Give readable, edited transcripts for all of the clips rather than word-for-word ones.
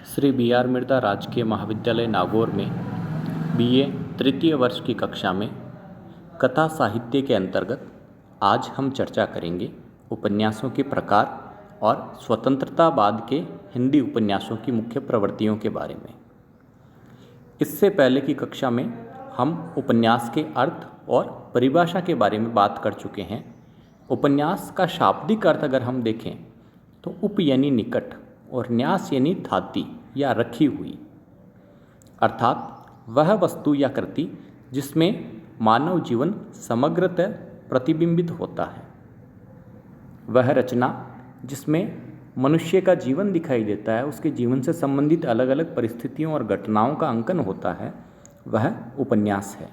Shri B are Mirdha राजकीय महाविद्यालय नागौर में बीए तृतीय वर्ष की कक्षा में कथा साहित्य के अंतर्गत आज हम चर्चा करेंगे उपन्यासों के प्रकार और स्वतंत्रता बाद के हिंदी उपन्यासों की मुख्य प्रवृत्तियों के बारे में। इससे पहले की कक्षा में हम उपन्यास के अर्थ और परिभाषा के बारे में बात कर चुके हैं। उपन्यास का शाब्दिक अर्थ अगर हम देखें तो उप यानी निकट और न्यास यानी थाती या रखी हुई, अर्थात वह वस्तु या कृति जिसमें मानव जीवन समग्रतः प्रतिबिंबित होता है, वह रचना जिसमें मनुष्य का जीवन दिखाई देता है, उसके जीवन से संबंधित अलग अलग परिस्थितियों और घटनाओं का अंकन होता है, वह उपन्यास है।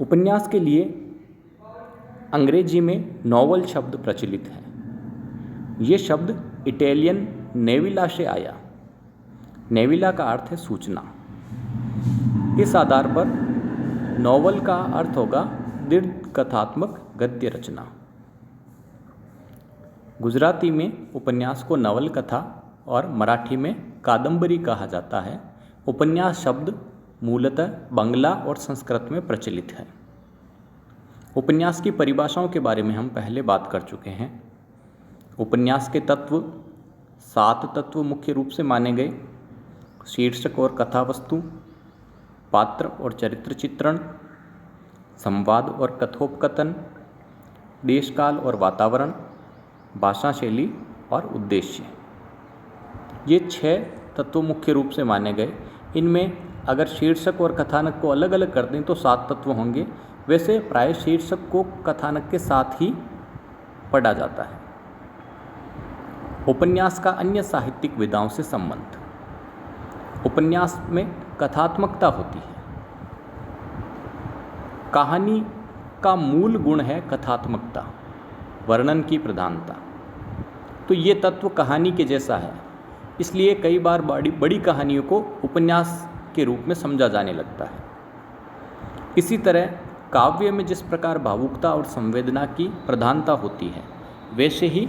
उपन्यास के लिए अंग्रेजी में नॉवल शब्द प्रचलित है। ये शब्द इटालियन नेविला से आया। नेविला का अर्थ है सूचना। इस आधार पर नॉवल का अर्थ होगा दीर्घ कथात्मक गद्य रचना। गुजराती में उपन्यास को नवल कथा और मराठी में कादंबरी कहा जाता है। उपन्यास शब्द मूलतः बांग्ला और संस्कृत में प्रचलित है। उपन्यास की परिभाषाओं के बारे में हम पहले बात कर चुके हैं। उपन्यास के तत्व 7 तत्व मुख्य रूप से माने गए: शीर्षक और कथा वस्तु, पात्र और चरित्र चित्रण, संवाद और कथोपकथन, देशकाल और वातावरण, भाषा शैली और उद्देश्य। ये 6 तत्व मुख्य रूप से माने गए। इनमें अगर शीर्षक और कथानक को अलग अलग कर दें तो 7 तत्व होंगे। वैसे प्राय शीर्षक को कथानक के साथ ही पढ़ा जाता है। उपन्यास का अन्य साहित्यिक विधाओं से संबंध। उपन्यास में कथात्मकता होती है। कहानी का मूल गुण है कथात्मकता, वर्णन की प्रधानता। तो ये तत्व कहानी के जैसा है, इसलिए कई बार बड़ी कहानियों को उपन्यास के रूप में समझा जाने लगता है। इसी तरह काव्य में जिस प्रकार भावुकता और संवेदना की प्रधानता होती है, वैसे ही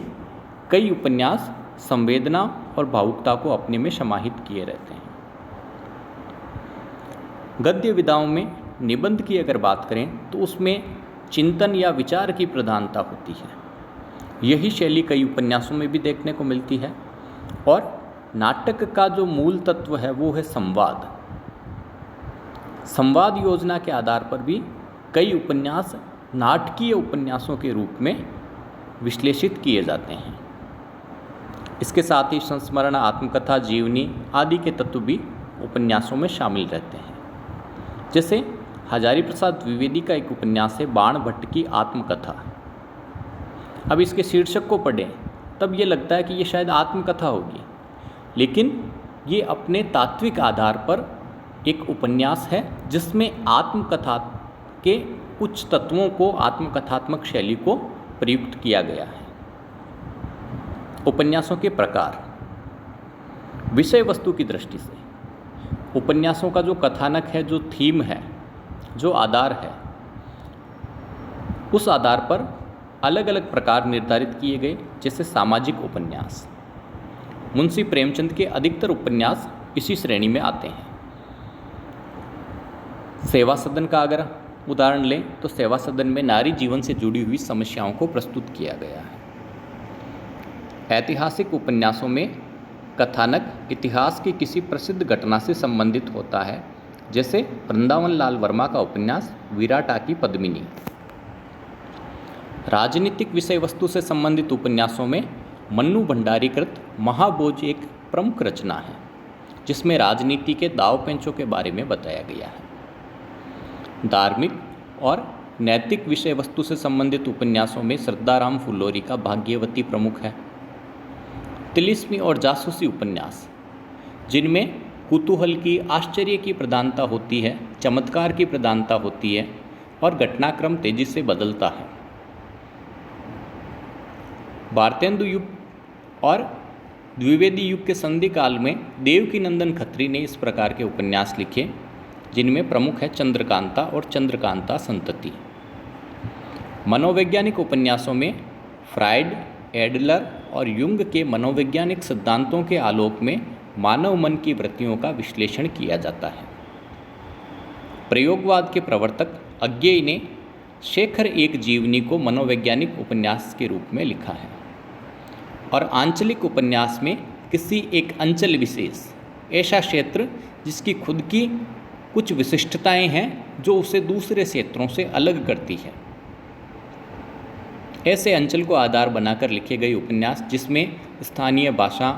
कई उपन्यास संवेदना और भावुकता को अपने में समाहित किए रहते हैं। गद्य विधाओं में निबंध की अगर बात करें तो उसमें चिंतन या विचार की प्रधानता होती है। यही शैली कई उपन्यासों में भी देखने को मिलती है। और नाटक का जो मूल तत्व है वो है संवाद। संवाद योजना के आधार पर भी कई उपन्यास नाटकीय उपन्यासों के रूप में विश्लेषित किए जाते हैं। इसके साथ ही संस्मरण, आत्मकथा, जीवनी आदि के तत्व भी उपन्यासों में शामिल रहते हैं। जैसे हजारी प्रसाद द्विवेदी का एक उपन्यास है बाण भट्ट की आत्मकथा। अब इसके शीर्षक को पढ़ें तब ये लगता है कि ये शायद आत्मकथा होगी, लेकिन ये अपने तात्विक आधार पर एक उपन्यास है जिसमें आत्मकथा के कुछ तत्वों को, आत्मकथात्मक शैली को प्रयुक्त किया गया है। उपन्यासों के प्रकार। विषय वस्तु की दृष्टि से उपन्यासों का जो कथानक है, जो थीम है, जो आधार है, उस आधार पर अलग अलग प्रकार निर्धारित किए गए। जैसे सामाजिक उपन्यास। मुंशी प्रेमचंद के अधिकतर उपन्यास इसी श्रेणी में आते हैं। सेवा सदन का अगर उदाहरण लें तो सेवा सदन में नारी जीवन से जुड़ी हुई समस्याओं को प्रस्तुत किया गया है। ऐतिहासिक उपन्यासों में कथानक इतिहास की किसी प्रसिद्ध घटना से संबंधित होता है। जैसे वृंदावन लाल वर्मा का उपन्यास विराटा की पद्मिनी। राजनीतिक विषय वस्तु से संबंधित उपन्यासों में मन्नू भंडारी कृत महाभोज एक प्रमुख रचना है, जिसमें राजनीति के दाव पेंचों के बारे में बताया गया है। धार्मिक और नैतिक विषय वस्तु से संबंधित उपन्यासों में श्रद्धाराम फुल्लोरी का भाग्यवती प्रमुख है। तिलिस्मी और जासूसी उपन्यास, जिनमें कुतूहल की, आश्चर्य की प्रधानता होती है, चमत्कार की प्रधानता होती है और घटनाक्रम तेजी से बदलता है। भारतेंदु युग और द्विवेदी युग के संधि काल में देवकीनंदन खत्री ने इस प्रकार के उपन्यास लिखे, जिनमें प्रमुख है चंद्रकांता और चंद्रकांता संतति। मनोवैज्ञानिक उपन्यासों में फ्राइड, एडलर और युंग के मनोवैज्ञानिक सिद्धांतों के आलोक में मानव मन की वृत्तियों का विश्लेषण किया जाता है। प्रयोगवाद के प्रवर्तक अज्ञेय ने शेखर एक जीवनी को मनोवैज्ञानिक उपन्यास के रूप में लिखा है और आंचलिक उपन्यास में किसी एक अंचल विशेष, ऐसा क्षेत्र जिसकी खुद की कुछ विशिष्टताएं हैं जो उसे दूसरे क्षेत्रों से अलग करती है, ऐसे अंचल को आधार बनाकर लिखे गए उपन्यास जिसमें स्थानीय भाषा,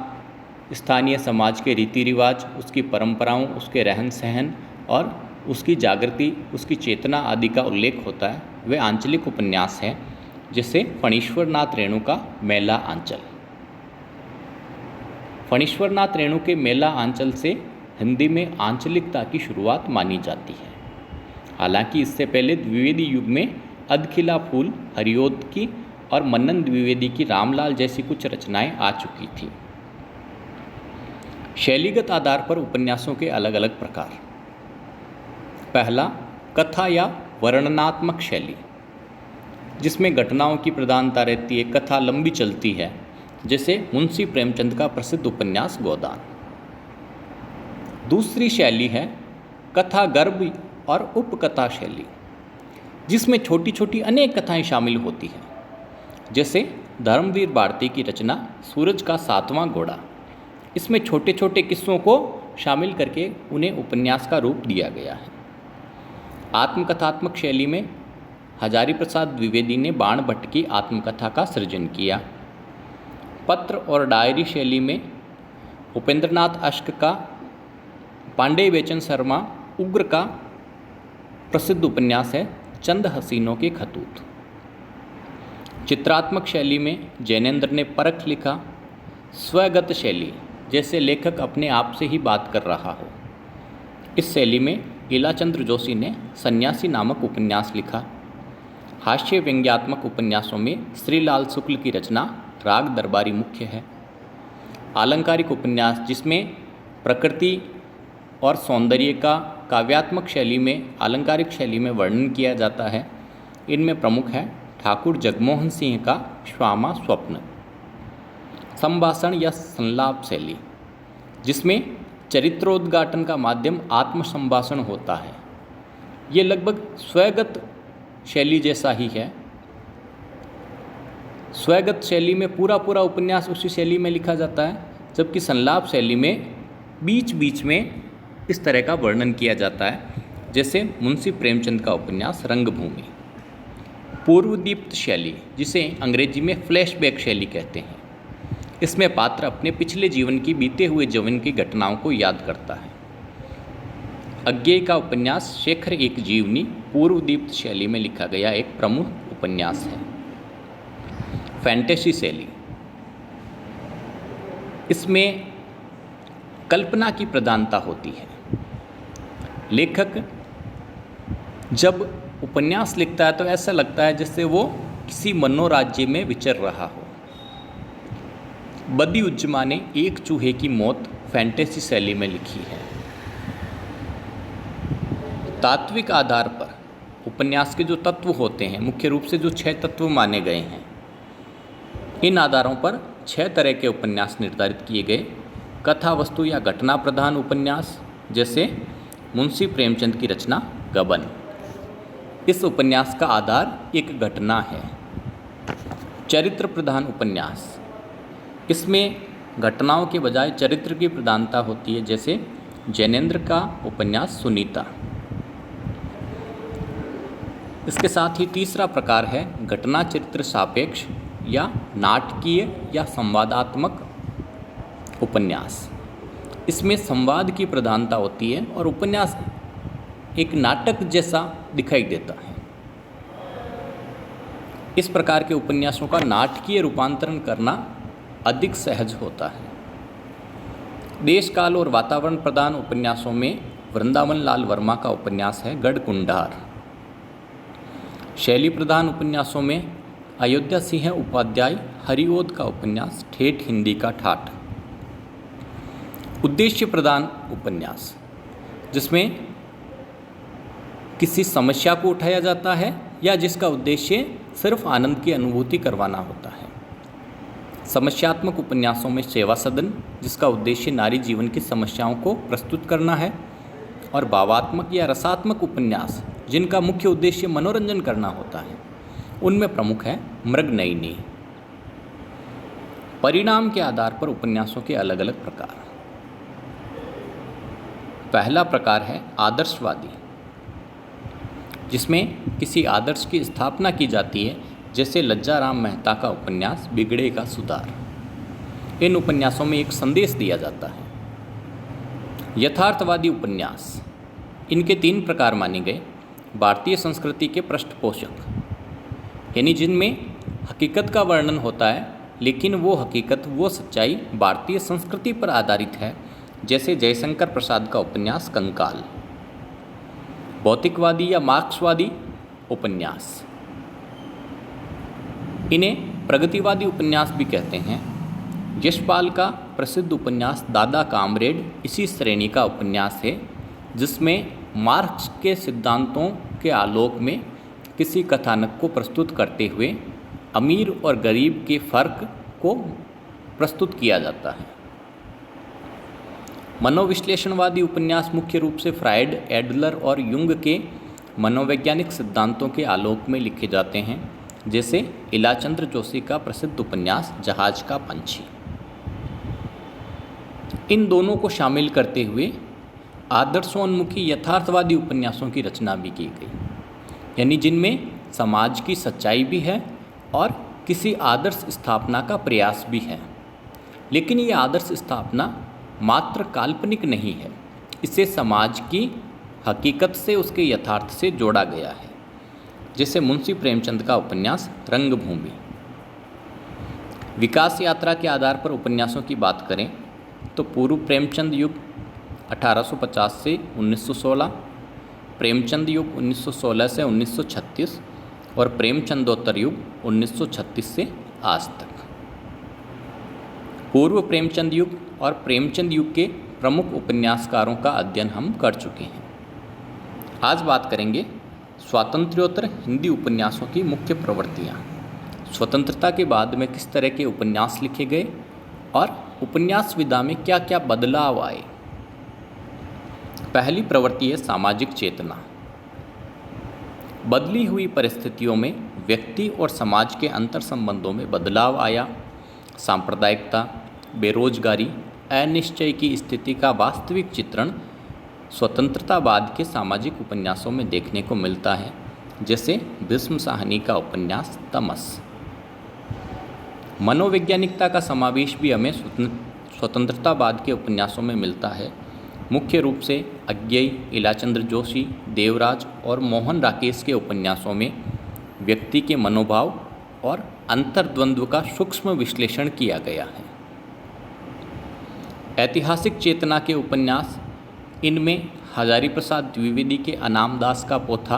स्थानीय समाज के रीति रिवाज, उसकी परंपराओं, उसके रहन सहन और उसकी जागृति, उसकी चेतना आदि का उल्लेख होता है, वे आंचलिक उपन्यास हैं, जैसे फणीश्वरनाथ रेणु का मेला आंचल। फणीश्वरनाथ रेणु के मेला आंचल से हिंदी में आंचलिकता की शुरुआत मानी जाती है। हालांकि इससे पहले द्विवेदी युग में अधखिला फूल, हरिओद की और मन्नन द्विवेदी की रामलाल जैसी कुछ रचनाएं आ चुकी थीं। शैलीगत आधार पर उपन्यासों के अलग अलग प्रकार। पहला, कथा या वर्णनात्मक शैली, जिसमें घटनाओं की प्रधानता रहती है, कथा लंबी चलती है, जैसे मुंशी प्रेमचंद का प्रसिद्ध उपन्यास गोदान। दूसरी शैली है कथा गर्भ और उपकथा शैली, जिसमें छोटी छोटी अनेक कथाएं शामिल होती हैं, जैसे धर्मवीर भारती की रचना सूरज का सातवां घोड़ा। इसमें छोटे छोटे किस्सों को शामिल करके उन्हें उपन्यास का रूप दिया गया है। आत्मकथात्मक शैली में हजारी प्रसाद द्विवेदी ने बाण भट्ट की आत्मकथा का सृजन किया। पत्र और डायरी शैली में उपेंद्रनाथ अश्क का, पांडेय बेचन शर्मा उग्र का प्रसिद्ध उपन्यास है चंद हसीनों के खतूत। चित्रात्मक शैली में जैनेन्द्र ने परख लिखा। स्वगत शैली, जैसे लेखक अपने आप से ही बात कर रहा हो। इस शैली में लीलाचंद्र जोशी ने सन्यासी नामक उपन्यास लिखा। हास्य व्यंग्यात्मक उपन्यासों में श्रीलाल शुक्ल की रचना राग दरबारी मुख्य है। आलंकारिक उपन्यास, जिसमें प्रकृति और सौंदर्य का काव्यात्मक शैली में, आलंकारिक शैली में वर्णन किया जाता है। इनमें प्रमुख है ठाकुर जगमोहन सिंह का श्यामा स्वप्न। संभाषण या संलाप शैली, जिसमें चरित्रोद्घाटन का माध्यम आत्मसंभाषण होता है। ये लगभग स्वगत शैली जैसा ही है। स्वगत शैली में पूरा पूरा उपन्यास उसी शैली में लिखा जाता है, जबकि संलाप शैली में बीच बीच में इस तरह का वर्णन किया जाता है, जैसे मुंशी प्रेमचंद का उपन्यास रंगभूमि। पूर्वदीप्त शैली, जिसे अंग्रेजी में फ्लैशबैक शैली कहते हैं, इसमें पात्र अपने पिछले जीवन की, बीते हुए जीवन की घटनाओं को याद करता है। अज्ञेय का उपन्यास शेखर एक जीवनी पूर्वदीप्त शैली में लिखा गया एक प्रमुख उपन्यास है। फैंटेसी शैली, इसमें कल्पना की प्रधानता होती है। लेखक जब उपन्यास लिखता है तो ऐसा लगता है जैसे वो किसी मनोराज्य में विचर रहा हो। बदिउज्जमा ने एक चूहे की मौत फैंटेसी शैली में लिखी है। तात्विक आधार पर उपन्यास के जो तत्व होते हैं, मुख्य रूप से जो 6 तत्व माने गए हैं, इन आधारों पर 6 तरह के उपन्यास निर्धारित किए गए। कथा वस्तु या घटना प्रधान उपन्यास, जैसे मुंशी प्रेमचंद की रचना गबन। इस उपन्यास का आधार एक घटना है। चरित्र प्रधान उपन्यास, इसमें घटनाओं के बजाय चरित्र की प्रधानता होती है, जैसे जैनेन्द्र का उपन्यास सुनीता। इसके साथ ही तीसरा प्रकार है घटना चरित्र सापेक्ष या नाटकीय या संवादात्मक उपन्यास। इसमें संवाद की प्रधानता होती है और उपन्यास एक नाटक जैसा दिखाई देता है। इस प्रकार के उपन्यासों का नाटकीय रूपांतरण करना अधिक सहज होता है। देश काल और वातावरण प्रधान उपन्यासों में वृंदावन लाल वर्मा का उपन्यास है गढ़कुंडार। शैली प्रधान उपन्यासों में अयोध्या सिंह उपाध्याय हरिओद का उपन्यास ठेठ हिंदी का ठाठ। उद्देश्य प्रधान उपन्यास, जिसमें किसी समस्या को उठाया जाता है या जिसका उद्देश्य सिर्फ आनंद की अनुभूति करवाना होता है। समस्यात्मक उपन्यासों में सेवा सदन, जिसका उद्देश्य नारी जीवन की समस्याओं को प्रस्तुत करना है, और भावात्मक या रसात्मक उपन्यास, जिनका मुख्य उद्देश्य मनोरंजन करना होता है। उनमें प्रमुख है मृगनयनी। परिणाम के आधार पर उपन्यासों के अलग अलग प्रकार। पहला प्रकार है आदर्शवादी, जिसमें किसी आदर्श की स्थापना की जाती है, जैसे लज्जाराम मेहता का उपन्यास बिगड़े का सुधार। इन उपन्यासों में एक संदेश दिया जाता है। यथार्थवादी उपन्यास, इनके 3 प्रकार माने गए। भारतीय संस्कृति के पृष्ठपोषक, यानी जिनमें हकीकत का वर्णन होता है, लेकिन वो हकीकत, वो सच्चाई भारतीय संस्कृति पर आधारित है, जैसे जयशंकर प्रसाद का उपन्यास कंकाल। भौतिकवादी या मार्क्सवादी उपन्यास, इन्हें प्रगतिवादी उपन्यास भी कहते हैं। यशपाल का प्रसिद्ध उपन्यास दादा कामरेड इसी श्रेणी का उपन्यास है, जिसमें मार्क्स के सिद्धांतों के आलोक में किसी कथानक को प्रस्तुत करते हुए अमीर और गरीब के फर्क को प्रस्तुत किया जाता है। मनोविश्लेषणवादी उपन्यास मुख्य रूप से फ्रायड, एडलर और युंग के मनोवैज्ञानिक सिद्धांतों के आलोक में लिखे जाते हैं, जैसे इलाचंद्र जोशी का प्रसिद्ध उपन्यास जहाज का पंछी। इन दोनों को शामिल करते हुए आदर्शोन्मुखी यथार्थवादी उपन्यासों की रचना भी की गई, यानी जिनमें समाज की सच्चाई भी है और किसी आदर्श स्थापना का प्रयास भी है। लेकिन ये आदर्श स्थापना मात्र काल्पनिक नहीं है, इसे समाज की हकीकत से, उसके यथार्थ से जोड़ा गया है, जैसे मुंशी प्रेमचंद का उपन्यास रंगभूमि। विकास यात्रा के आधार पर उपन्यासों की बात करें तो पूर्व प्रेमचंद युग 1850 से 1916, प्रेमचंद युग 1916 से 1936 और प्रेमचंदोत्तर युग 1936 से आज तक। पूर्व प्रेमचंद युग और प्रेमचंद युग के प्रमुख उपन्यासकारों का अध्ययन हम कर चुके हैं। आज बात करेंगे स्वातंत्र्योत्तर हिंदी उपन्यासों की मुख्य प्रवृत्तियाँ, स्वतंत्रता के बाद में किस तरह के उपन्यास लिखे गए और उपन्यास विधा में क्या क्या बदलाव आए। पहली प्रवृत्ति है सामाजिक चेतना। बदली हुई परिस्थितियों में व्यक्ति और समाज के अंतर संबंधों में बदलाव आया। सांप्रदायिकता, बेरोजगारी, अनिश्चय की स्थिति का वास्तविक चित्रण स्वतंत्रता बाद के सामाजिक उपन्यासों में देखने को मिलता है, जैसे भीष्म साहनी का उपन्यास तमस। मनोवैज्ञानिकता का समावेश भी हमें स्वतंत्रता बाद के उपन्यासों में मिलता है, मुख्य रूप से अज्ञेय, इलाचंद्र जोशी, देवराज और मोहन राकेश के उपन्यासों में व्यक्ति के मनोभाव और अंतर्द्वंद्व का सूक्ष्म विश्लेषण किया गया है। ऐतिहासिक चेतना के उपन्यास, इनमें हजारी प्रसाद द्विवेदी के अनामदास का पोथा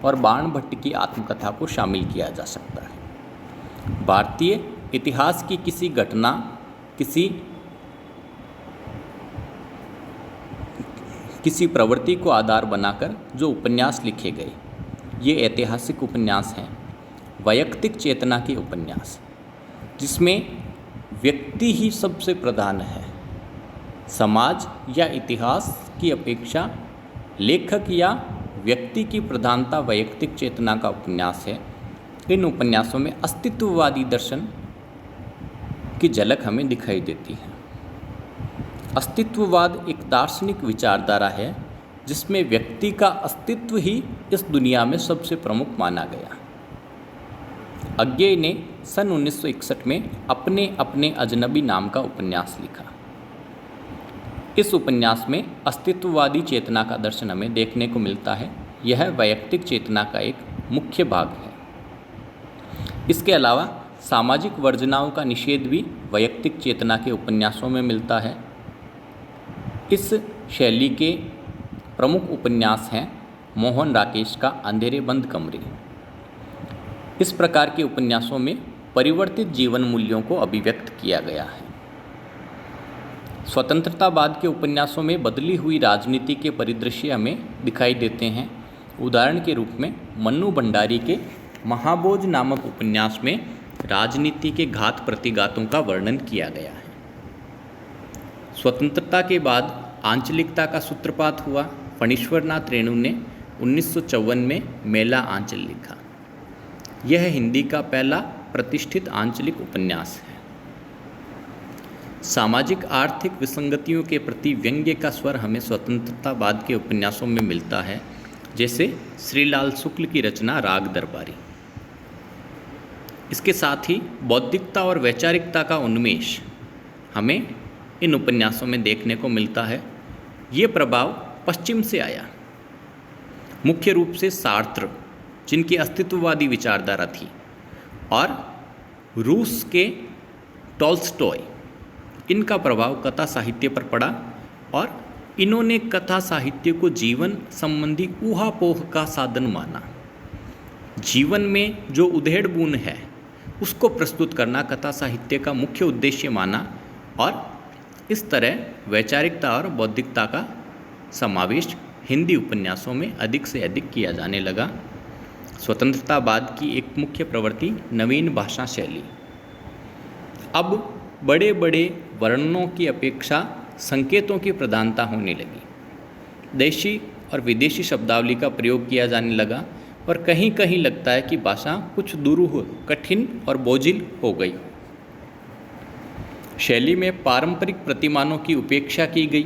और बाण भट्ट की आत्मकथा को शामिल किया जा सकता है। भारतीय इतिहास की किसी घटना, किसी प्रवृत्ति को आधार बनाकर जो उपन्यास लिखे गए, ये ऐतिहासिक उपन्यास हैं। वैयक्तिक चेतना के उपन्यास, जिसमें व्यक्ति ही सबसे प्रधान है, समाज या इतिहास की अपेक्षा लेखक या व्यक्ति की प्रधानता वैयक्तिक चेतना का उपन्यास है। इन उपन्यासों में अस्तित्ववादी दर्शन की झलक हमें दिखाई देती है। अस्तित्ववाद एक दार्शनिक विचारधारा है, जिसमें व्यक्ति का अस्तित्व ही इस दुनिया में सबसे प्रमुख माना गया। अज्ञेय ने सन 1961 में अपने अपने अजनबी नाम का उपन्यास लिखा। इस उपन्यास में अस्तित्ववादी चेतना का दर्शन हमें देखने को मिलता है। यह वैयक्तिक चेतना का एक मुख्य भाग है। इसके अलावा सामाजिक वर्जनाओं का निषेध भी वैयक्तिक चेतना के उपन्यासों में मिलता है। इस शैली के प्रमुख उपन्यास हैं मोहन राकेश का अंधेरे बंद कमरे। इस प्रकार के उपन्यासों में परिवर्तित जीवन मूल्यों को अभिव्यक्त किया गया है। स्वतंत्रता बाद के उपन्यासों में बदली हुई राजनीति के परिदृश्य हमें दिखाई देते हैं। उदाहरण के रूप में मन्नू भंडारी के महाभोज नामक उपन्यास में राजनीति के घात प्रतिघातों का वर्णन किया गया है। स्वतंत्रता के बाद आंचलिकता का सूत्रपात हुआ। फणीश्वरनाथ रेणु ने 1954 में मेला आंचल लिखा। यह हिंदी का पहला प्रतिष्ठित आंचलिक उपन्यास है। सामाजिक आर्थिक विसंगतियों के प्रति व्यंग्य का स्वर हमें स्वतंत्रता बाद के उपन्यासों में मिलता है, जैसे श्रीलाल शुक्ल की रचना राग दरबारी। इसके साथ ही बौद्धिकता और वैचारिकता का उन्मेष हमें इन उपन्यासों में देखने को मिलता है। ये प्रभाव पश्चिम से आया, मुख्य रूप से सार्त्र, जिनकी अस्तित्ववादी विचारधारा थी, और रूस के टॉल्स्टॉय। इनका प्रभाव कथा साहित्य पर पड़ा और इन्होंने कथा साहित्य को जीवन संबंधी ऊहापोह का साधन माना। जीवन में जो उधेड़-बुन है उसको प्रस्तुत करना कथा साहित्य का मुख्य उद्देश्य माना और इस तरह वैचारिकता और बौद्धिकता का समावेश हिंदी उपन्यासों में अधिक से अधिक किया जाने लगा। स्वतंत्रता बाद की एक मुख्य प्रवृत्ति नवीन भाषा शैली। अब बड़े बड़े वर्णनों की अपेक्षा संकेतों की प्रधानता होने लगी। देशी और विदेशी शब्दावली का प्रयोग किया जाने लगा और कहीं कहीं लगता है कि भाषा कुछ दुरूह, कठिन और बोझिल हो गई। शैली में पारंपरिक प्रतिमानों की उपेक्षा की गई।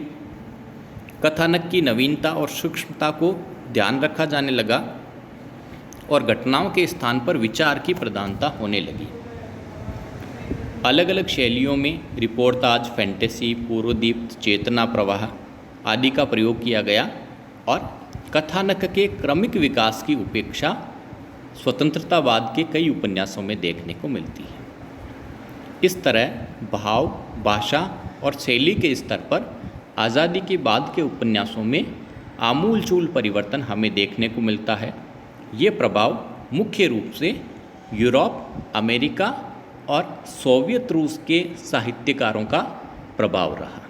कथानक की नवीनता और सूक्ष्मता को ध्यान रखा जाने लगा और घटनाओं के स्थान पर विचार की प्रधानता होने लगी। अलग अलग शैलियों में रिपोर्टाज, फैंटेसी, पूर्वदीप्त, चेतना प्रवाह आदि का प्रयोग किया गया और कथानक के क्रमिक विकास की उपेक्षा स्वतंत्रतावाद के कई उपन्यासों में देखने को मिलती है। इस तरह भाव, भाषा और शैली के स्तर पर आज़ादी के बाद के उपन्यासों में आमूलचूल परिवर्तन हमें देखने को मिलता है। ये प्रभाव मुख्य रूप से यूरोप, अमेरिका और सोवियत रूस के साहित्यकारों का प्रभाव रहा।